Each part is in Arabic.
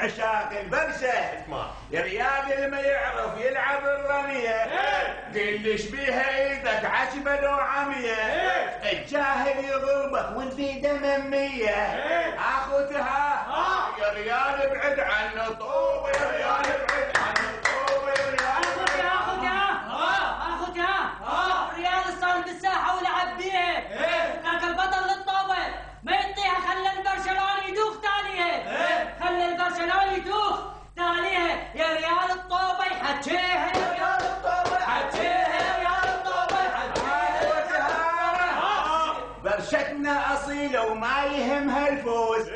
عشاق البرشة. يا ريال اللي ما يعرف يلعب الرمية، قل لي شبيها ايدك عشبة لو عمية. الجاهل يغربك وانت دممية، اخوتها يا ريال ابعد عن طوب، يا ريال ابعد عن طوب، يا ريال اخوتها ريال صار بالساحة ولعب بيها، ذاك البطل للطوبة ما يعطيها، خلى البرشلونة يدوخ تاليها، خلى البرشلونة يدوخ تاليها. يا ريال الطوبة يحكيها، يا ريال الطوبة يحكيها، يا ريال الطوبة يحكيها. برشتنا أصيلة وما يهمها الفوز،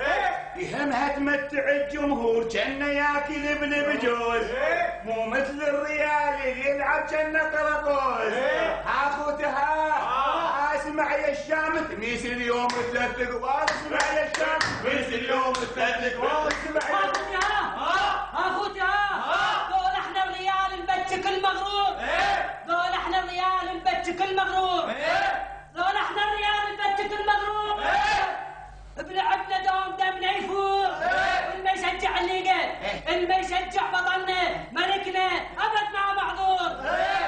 يهمها تمتع الجمهور كأنه ياكل ابن بجوز، مو مثل الريال اللي يلعب كأنه قراقوز. اخوتها اسمع يا الشام تميس اليوم ثلاث قوال، اسمع يا الشام تميس اليوم ثلاث قوال، اسمع اخوتها دول احنا الريال نبتك المغرور، دول احنا الريال نبتك المغرور، دول احنا الريال نبتك المغرور. بلعبنا دوم دمنا يفور، والما يشجع الليجا، اللي ما يشجع بطلنا ملكنا ابد مع معذور.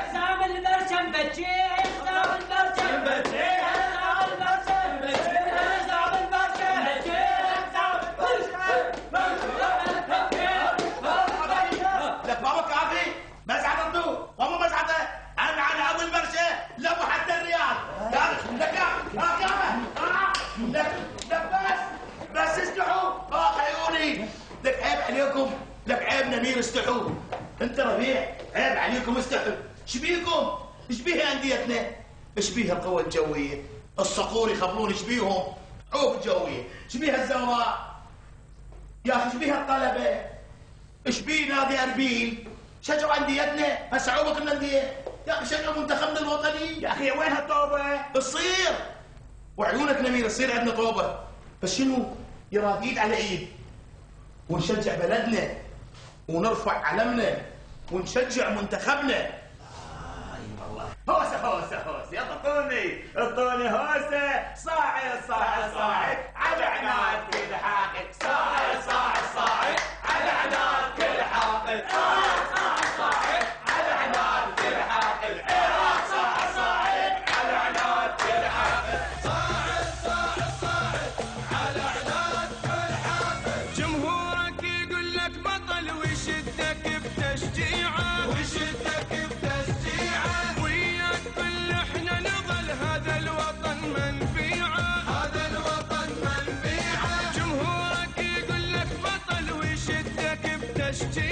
حسام البرشا مبتشيه، حسام البرشا مبتشيه، حسام البرشا مبتشيه، حسام البرشا مبتشيه، حسام البرشا. لك بابا كافي مزعة الضوء بابا مزعة انا ابو البرشا لابو حتى الريال. لك بس استحوا عيوني. لك عيب عليكم، لك عيب نمير استحوا. انت ربيع عيب عليكم استحوا. شبيكم؟ شبيه انديتنا؟ شبيه القوى الجويه؟ الصقور يخبرون شبيهم؟ عوف جويه. شبيه الزوراء؟ يا اخي شبيه الطلبه؟ شبيه نادي اربيل؟ شجعوا انديتنا، هسه عوفك الانديه. يا اخي شجعوا منتخبنا الوطني. يا اخي وين هالطوبه؟ تصير وعيونك نمير تصير عندنا طوبه، بس شنو؟ يراد ايد على ايد ونشجع بلدنا ونرفع علمنا ونشجع منتخبنا. هوسه هوسه هوسه، يلا اعطوني هوسه. صاعد صاعد صاعد على عناد كل حاقد، صاعد صاعد صاعد على عناد كل حاقد، صاعد صاعد صاعد على عناد كل حاقد، صاعد صاعد على عناد كل حاقد، صاعد صاعد صاعد على عناد كل حاقد. جمهورك يقول لك بطل ويشدك بتشجيعه، ويشدك بتشجيعه، وياك كل احنا نظل هذا الوطن منفيعه، هذا الوطن منفيعه. جمهورك يقول لك بطل ويشدك بتشجيعه.